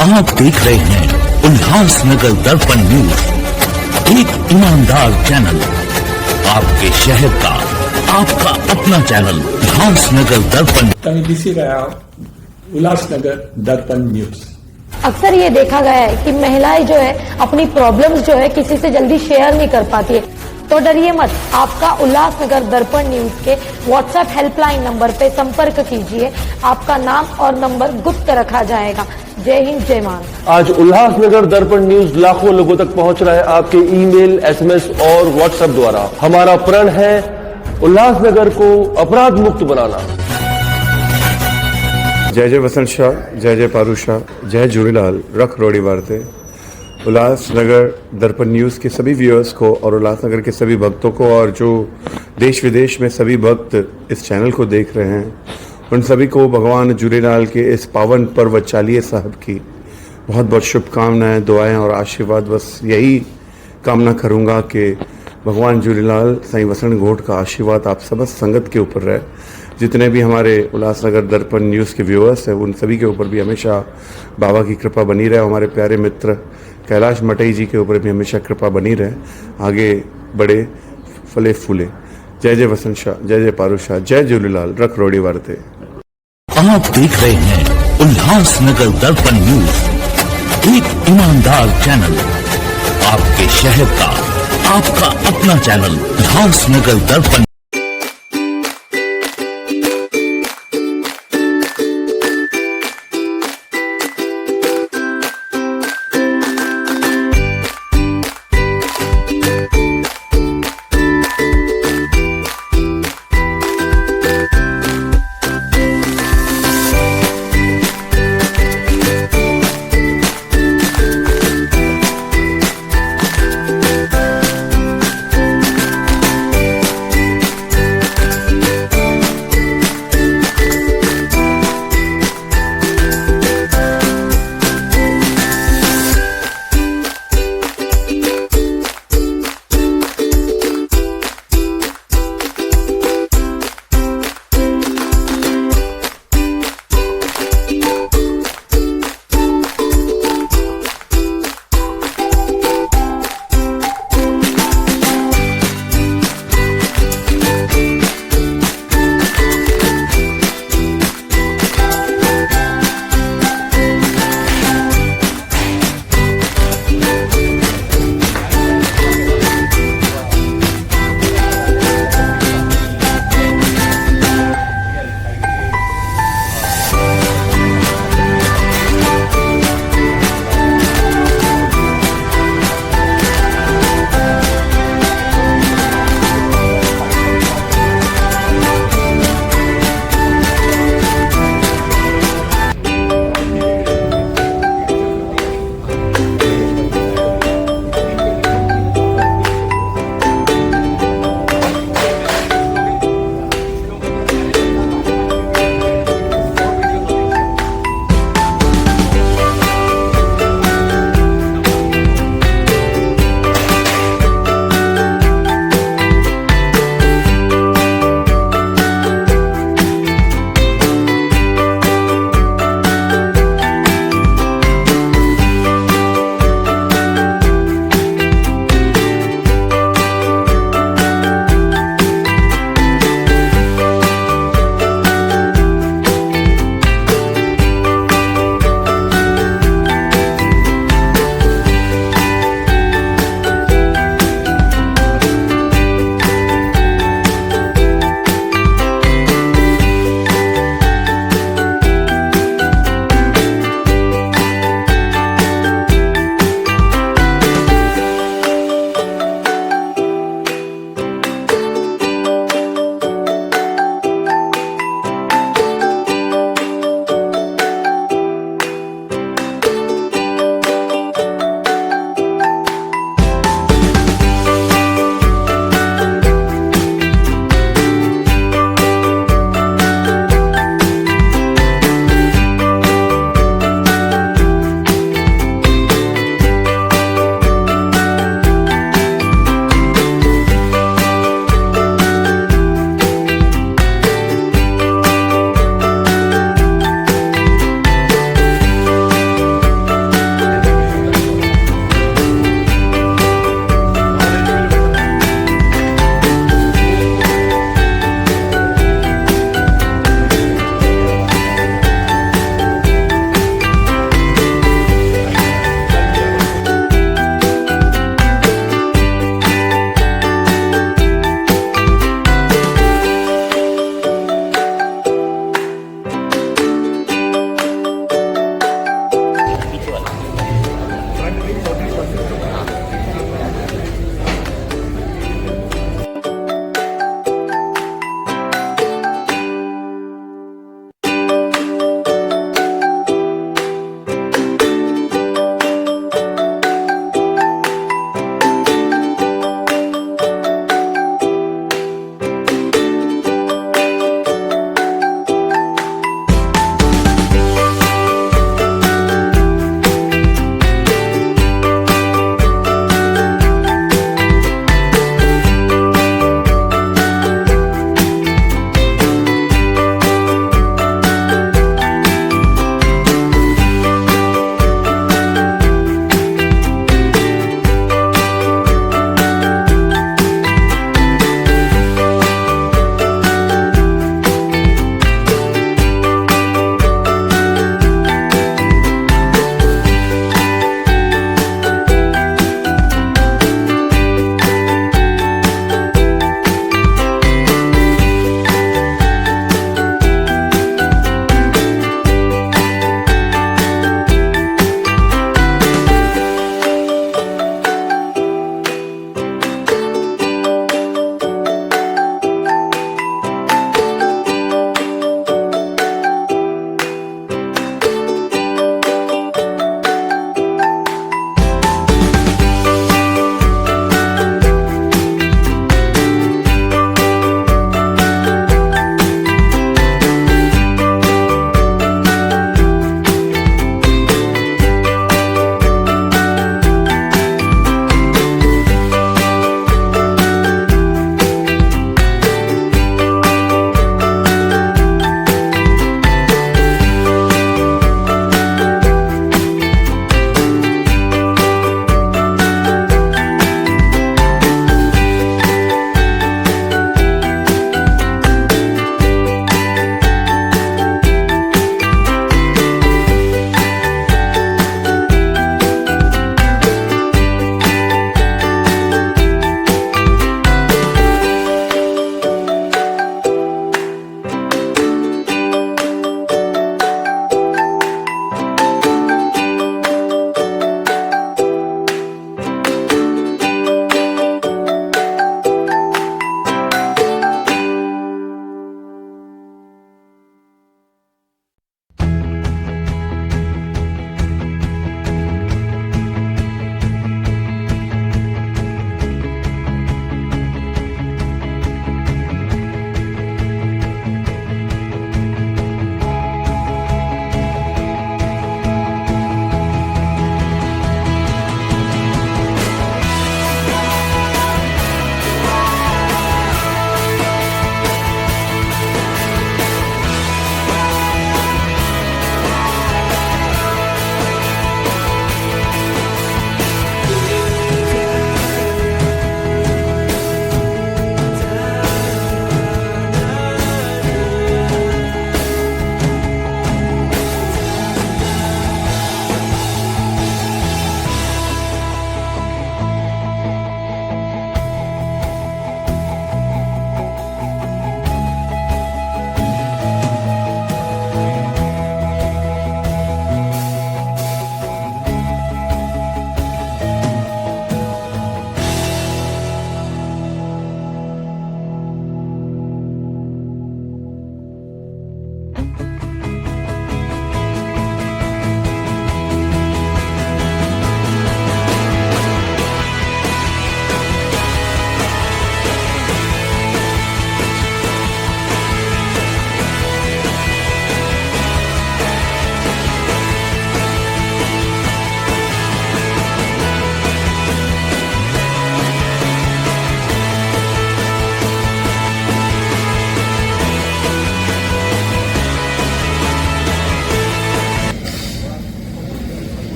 आप देख रहे हैं उल्लासनगर दर्पण न्यूज, एक ईमानदार चैनल, आपके शहर का, आपका अपना चैनल उल्लासनगर दर्पण। તમે દિસી રહ્યા उल्लासनगर दर्पण न्यूज। अक्सर ये देखा गया है कि महिलाएं जो है अपनी प्रॉब्लम्स जो है किसी से जल्दी शेयर नहीं कर पाती है, तो डरिए मत, आपका उल्लासनगर दर्पण न्यूज के व्हाट्सएप हेल्पलाइन नंबर पे संपर्क कीजिए। आपका नाम और नंबर गुप्त रखा जाएगा। जय हिंद, जय महाराष्ट्र। आज उल्लासनगर दर्पण न्यूज लाखों लोगों तक पहुंच रहा है आपके ईमेल, एसएमएस और व्हाट्सएप द्वारा। हमारा प्रण है उल्लासनगर को अपराध मुक्त बनाना। जय जय वसंत शाह, जय जय पारू शाह, जय झूलेलाल, रख रोड़ी वारते। उल्लासनगर दर्पण न्यूज़ के सभी व्यूअर्स को और उल्लासनगर के सभी भक्तों को और जो देश विदेश में सभी भक्त इस चैनल को देख रहे हैं, उन सभी को भगवान झूलेलाल के इस पावन पर्व चालीहे साहब की बहुत बहुत शुभकामनाएं, दुआएं और आशीर्वाद। बस यही कामना करूंगा कि भगवान झूलेलाल साईं वसंत घोट का आशीर्वाद आप सब संगत के ऊपर रहे। जितने भी हमारे उल्लासनगर दर्पण न्यूज़ के व्यूअर्स हैं, उन सभी के ऊपर भी हमेशा बाबा की कृपा बनी रहे। हमारे प्यारे मित्र कैलाश मटई जी के ऊपर भी हमेशा कृपा बनी रहे, आगे बढ़े, फले फूले। जय जय वसंत शाह, जय जय पारू शाह, जय झूलेलाल, रख रोड़ी वारते। आप देख रहे हैं उल्लासनगर दर्पण न्यूज, एक ईमानदार चैनल, आपके शहर का, आपका अपना चैनल उल्लासनगर दर्पण।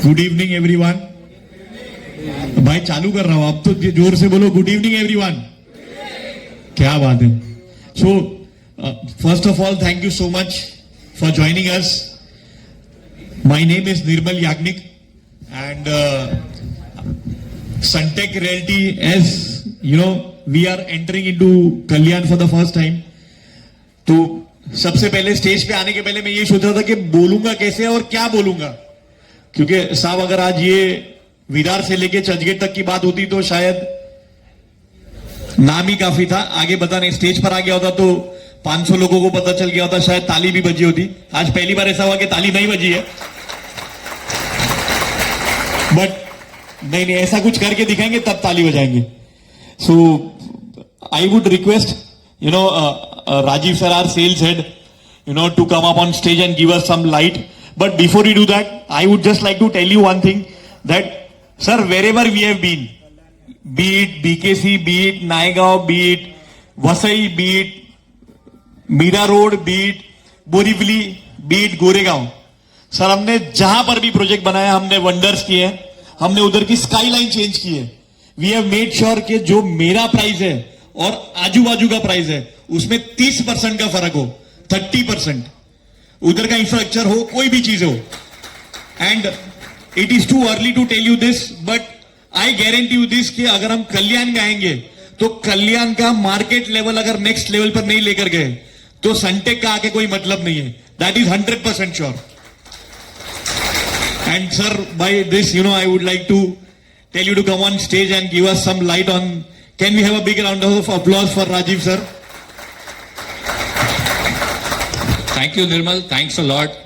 Good evening everyone. भाई चालू कर रहा हूं, आप तो जोर से बोलो गुड इवनिंग एवरीवन। क्या बात है। So first of all thank you so much for joining us. My name is Nirmal Yagnik and Sunteck Realty, as you know, we are entering into Kalyan for the first time. तो सबसे पहले stage पे आने के पहले मैं ये सोच रहा था कि बोलूंगा कैसे और क्या बोलूंगा, क्योंकि साहब अगर आज ये विरार से लेके चर्चगेट तक की बात होती तो शायद नाम ही काफी था, आगे पता नहीं स्टेज पर आ गया होता तो 500 लोगों को पता चल गया होता, शायद ताली भी बजी होती। आज पहली बार ऐसा हुआ कि ताली नहीं बजी है, बट नहीं ऐसा कुछ करके दिखाएंगे तब ताली बजाएंगे। So I would request Rajeev sir, our sales head, to come up on stage and give us some light. But before we do that, I would just like to tell you one thing, that sir, wherever we have been, be it BKC, be it Naigaon, be it Vasai, be it Mira Road, be it Borivali, be it Goregaon, sir हमने जहां पर भी project बनाया हमने wonders किए हैं, हमने उधर की स्काई लाइन चेंज की है। वी हैव मेड श्योर कि जो मेरा प्राइस है और आजू बाजू का प्राइस है उसमें 30% का फर्क हो, 30% उधर का इंफ्रास्ट्रक्चर हो, कोई भी चीज हो। And it is too early to tell you this, but I guarantee you this कि अगर हम कल्याण गाएंगे तो कल्याण का मार्केट लेवल अगर नेक्स्ट लेवल पर नहीं लेकर गए तो सनटेक का आके कोई मतलब नहीं है। That is 100% sure. And sir, by this, I would like to tell you to come on stage and give us some light on. Can we have a big round of applause for Rajiv sir? Thank you, Nirmal. Thanks a lot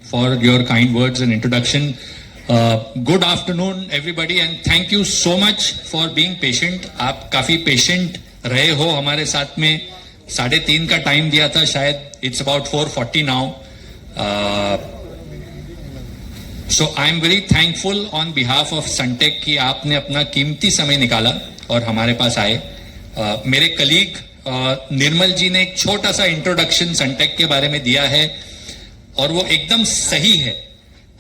for your kind words and introduction. Good afternoon, everybody, and thank you so much for being patient. आप काफी patient रहे हो हमारे साथ में। 3:30 का time दिया था, शायद it's about 4:40 now. So I am very thankful on behalf of Sunteck कि आपने अपना कीमती समय निकाला और हमारे पास आए। मेरे कलीग निर्मल जी ने एक छोटा सा इंट्रोडक्शन Sunteck के बारे में दिया है और वो एकदम सही है।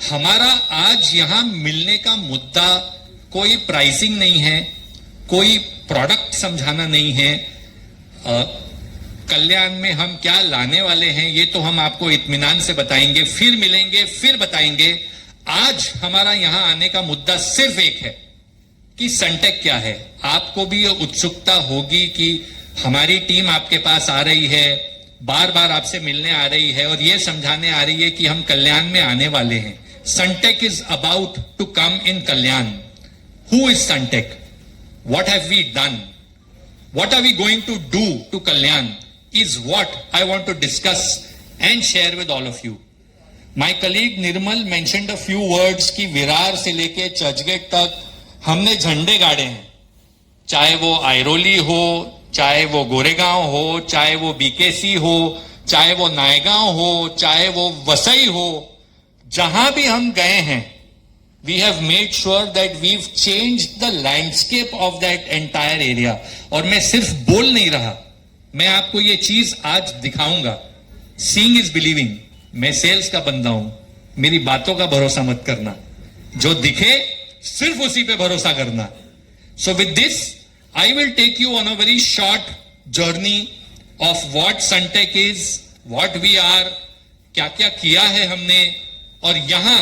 हमारा आज यहाँ मिलने का मुद्दा कोई प्राइसिंग नहीं है, कोई प्रोडक्ट समझाना नहीं है। कल्याण में हम क्या लाने वाले हैं ये तो हम आपको इत्मीनान से बताएंगे, फिर मिलेंगे, फिर बताएंगे। आज हमारा यहां आने का मुद्दा सिर्फ एक है कि Sunteck क्या है। आपको भी ये उत्सुकता होगी कि हमारी टीम आपके पास आ रही है, बार बार आपसे मिलने आ रही है और ये समझाने आ रही है कि हम कल्याण में आने वाले हैं। Sunteck is about to come in Kalyan. Who is Sunteck? What have we done? What are we going to do to Kalyan is what I want to discuss and share with all of you. My colleague Nirmal mentioned a few words कि विरार से लेके चर्चगेट तक हमने झंडे गाड़े हैं, चाहे वो आयरोली हो, चाहे वो गोरेगांव हो, चाहे वो बीकेसी हो, चाहे वो नायगांव हो, चाहे वो वसई हो। जहां भी हम गए हैं we have made sure that we've changed the landscape of that entire area. और मैं सिर्फ बोल नहीं रहा, मैं आपको ये चीज आज दिखाऊंगा। Seeing is believing. मैं सेल्स का बंदा हूं, मेरी बातों का भरोसा मत करना, जो दिखे सिर्फ उसी पे भरोसा करना। So with this I will take you on a very short journey of what Sunteck is, what we are, क्या क्या किया है हमने और यहां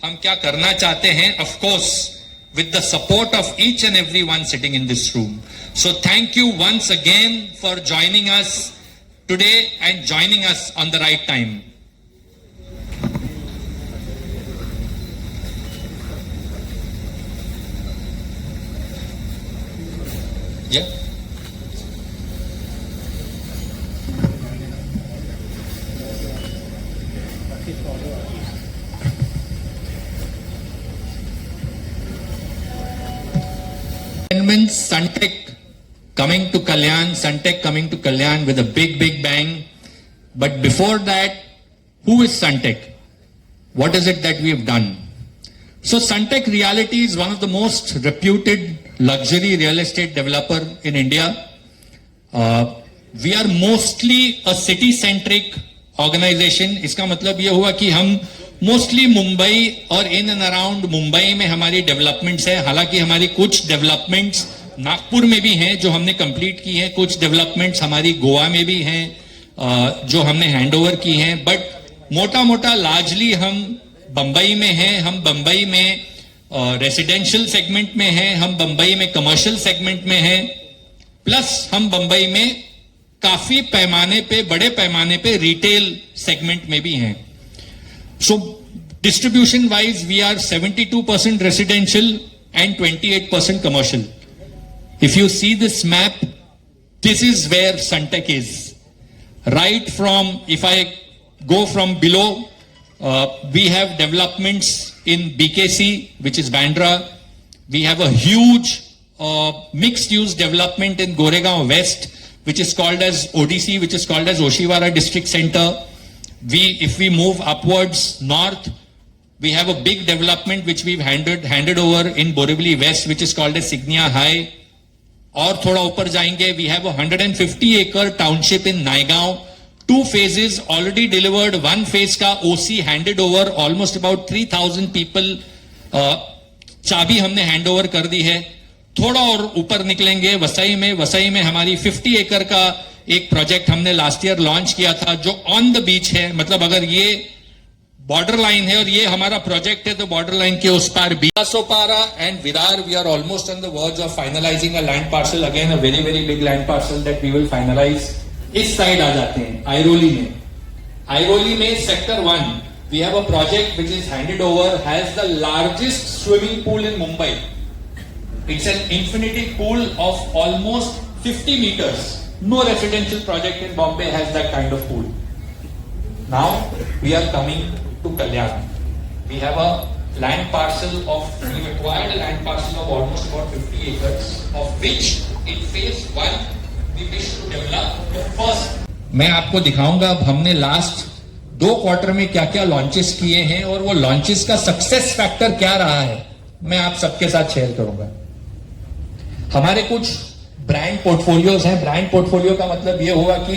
हम क्या करना चाहते हैं, of course with the support of each and every one sitting in this room. So thank you once again for joining us today and joining us on the right time. Yeah. Sunteck coming to Kalyan, Sunteck coming to Kalyan with a big bang. But before that, who is Sunteck? What is it that we have done? So Sunteck Realty is one of the most reputed luxury real estate developer in India. We are mostly a city-centric organization. इसका मतलब ये हुआ कि हम mostly Mumbai और in and around Mumbai में हमारी developments है। हालांकि हमारी कुछ डेवलपमेंट्स नागपुर में भी हैं जो हमने कंप्लीट की हैं, कुछ डेवलपमेंट्स हमारी गोवा में भी हैं जो हमने हैंडओवर की हैं, बट मोटा मोटा लार्जली हम बंबई में हैं। हम बंबई में रेसिडेंशियल सेगमेंट में हैं, हम बंबई में कमर्शियल सेगमेंट में हैं, प्लस हम बंबई में काफी पैमाने पे, बड़े पैमाने पे रिटेल सेगमेंट में भी हैं। So distribution wise, we are 72% residential and 28% commercial. If you see this map, this is where Sunteck is. Right from, if I go from below, we have developments in BKC, which is Bandra. We have a huge mixed use development in Goregaon West, which is called as ODC, which is called as Oshiwara District Center. If we move upwards north, we have a big development which we've handed over in Borivali West, which is called as Signia High. और थोड़ा ऊपर जाएंगे, we have a 150 acre township in Naigaon. 2 phases already delivered. 1 phase का OC handed over, almost about 3,000 people. चाबी हमने hand over कर दी है। थोड़ा और ऊपर निकलेंगे वसई में हमारी 50 एकड़ का एक प्रोजेक्ट हमने लास्ट ईयर लॉन्च किया था जो ऑन द बीच है। मतलब अगर ये बॉर्डर लाइन है और ये हमारा प्रोजेक्ट है तो बॉर्डर लाइन के उस पार Sopara and Virar, we are almost on the verge of finalizing a land parcel, again a very very big land parcel that we will finalize. इस साइड आ जाते हैं आइरोली में sector 1 we have a project which is handed over, has the largest swimming pool in Mumbai. It's an infinity pool of almost 50 meters. No residential project in Bombay has that kind of pool. Now we are coming to Kalyan. We have a land parcel we've acquired a land parcel of almost about 50 acres, of which in phase 1 we wish to develop the first. मैं आपको दिखाऊंगा अब हमने last 2 quarter में क्या क्या launches किए हैं और वो लॉन्चेस का सक्सेस फैक्टर क्या रहा है, मैं आप सबके साथ शेयर करूंगा। हमारे कुछ ब्रांड पोर्टफोलियोज हैं। ब्रांड पोर्टफोलियो का मतलब ये हुआ कि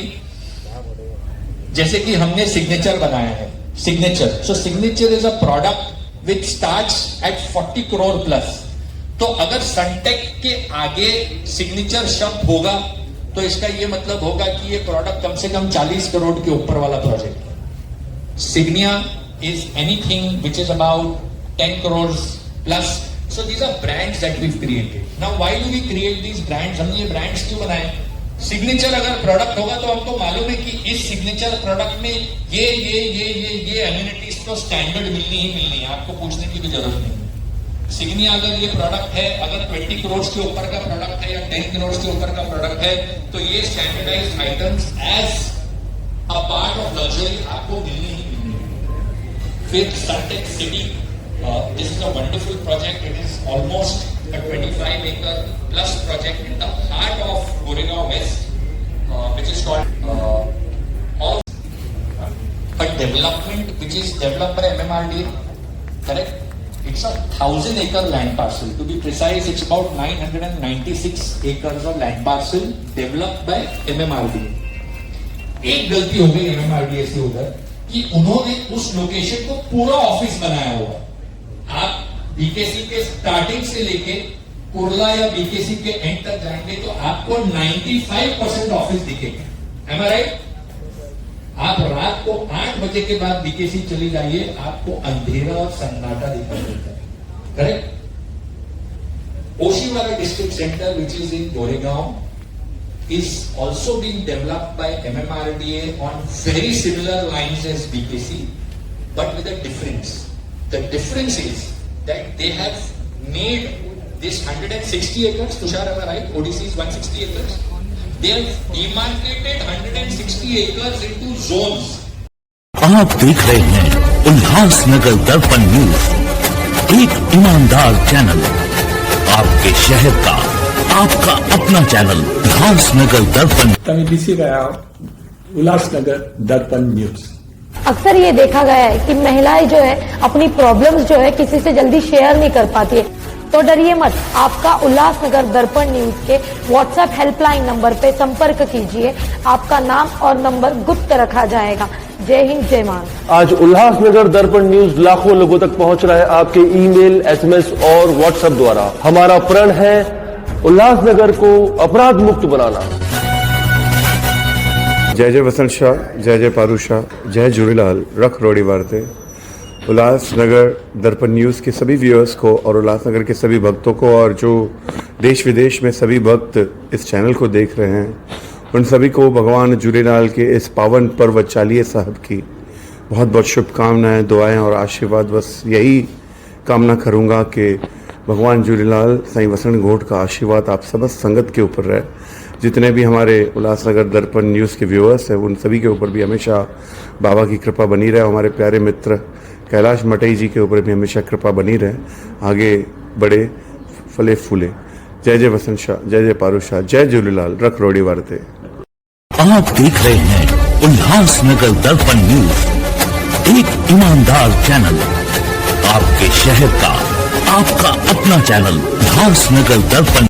जैसे कि हमने सिग्नेचर बनाया है। Signature is a product which starts at 40 crore plus. तो अगर सनटेक के आगे सिग्नेचर शब्द होगा तो इसका ये मतलब होगा कि ये प्रोडक्ट कम से कम 40 करोड़ के ऊपर वाला प्रोजेक्ट है। Signia is anything which is about 10 crore plus. So these are brands that we've created. Now why do we create these brands? हमने ये brands क्यों बनाए? सिग्नेचर अगर प्रोडक्ट होगा तो हमको मालूम है कि इस सिग्नेचर प्रोडक्ट में ये एम्यूनिटीज तो स्टैंडर्ड मिलनी ही मिलनी है, आपको पूछने की भी जरूरत नहीं। सिग्निया अगर ये प्रोडक्ट है, अगर 20 करोड़ के ऊपर का प्रोडक्ट है या 10 करोड़ के ऊपर का प्रोडक्ट है तो ये standardized items as a part of luxury आपको मिलनी ही मिलनी है। फिर Sunteck city, this is a wonderful project. It is almost a 25 acre plus project in the heart of Goregaon West, which is called a development which is developed by MMRDA. Correct? It's a 1,000 acre land parcel. To be precise, it's about 996 acres of land parcel developed by MMRDA. एक गलती हो गई MMRDA से उधर कि उन्होंने उस location को पूरा ऑफिस बनाया हुआ। आप बीकेसी के स्टार्टिंग से लेके कुर्ला या बीकेसी के एंड तक जाएंगे तो आपको 95% ऑफिस दिखेगा। Am I right? आप रात को 8 बजे के बाद बीकेसी चली जाइए, आपको अंधेरा और सन्नाटा दिखाई देता है। Correct? Oshiwara District Center, which is in Goregaon, is also being developed by MMRDA on very similar lines as BKC, but with a difference. The difference is that they have made this 160 acres, Tushar, am I right? ODC is 160 acres. They have demarcated 160 acres into zones. आप देख रहे हैं उल्लासनगर दर्पण news, एक ईमानदार channel, आपके शहर का आपका अपना चैनल उल्लासनगर दर्पण। તમે દિસી રહ્યા ઉલ્લાસનગર દર્પણ ન્યૂઝ। अक्सर ये देखा गया है कि महिलाएं जो है अपनी प्रॉब्लम्स जो है किसी से जल्दी शेयर नहीं कर पाती है। तो डरिए मत, आपका उल्लासनगर दर्पण न्यूज के व्हाट्सएप हेल्पलाइन नंबर पे संपर्क कीजिए। आपका नाम और नंबर गुप्त रखा जाएगा। जय हिंद जय महाराष्ट्र। आज उल्लासनगर दर्पण न्यूज लाखों लोगों तक पहुंच रहा है आपके ईमेल, एसएमएस और व्हाट्सएप द्वारा। हमारा प्रण है उल्लासनगर को अपराध मुक्त बनाना। जय जय वसंत शाह, जय जय पारू शाह, जय झूलेलाल, रख रोड़ी वारते। उल्लासनगर दर्पण न्यूज़ के सभी व्यूअर्स को और उल्लासनगर के सभी भक्तों को और जो देश विदेश में सभी भक्त इस चैनल को देख रहे हैं, उन सभी को भगवान झूलेलाल के इस पावन पर्व चालीहे साहब की बहुत बहुत शुभकामनाएं, दुआएं और आशीर्वाद। बस यही कामना करूंगा कि भगवान झूलेलाल साईं वसंत घोट का आशीर्वाद आप सब संगत के ऊपर रहे। जितने भी हमारे उल्लासनगर दर्पण न्यूज़ के व्यूअर्स हैं, उन सभी के ऊपर भी हमेशा बाबा की कृपा बनी रहे। हमारे प्यारे मित्र कैलाश मटई जी के ऊपर भी हमेशा कृपा बनी रहे, आगे बढ़े, फले फूले। जय जय वसंत शाह, जय जय पारू शाह, जय झूलेलाल, रख रोड़ी वारते। आप देख रहे हैं उल्लासनगर दर्पण न्यूज, एक ईमानदार चैनल, आपके शहर का आपका अपना चैनल उल्लासनगर दर्पण।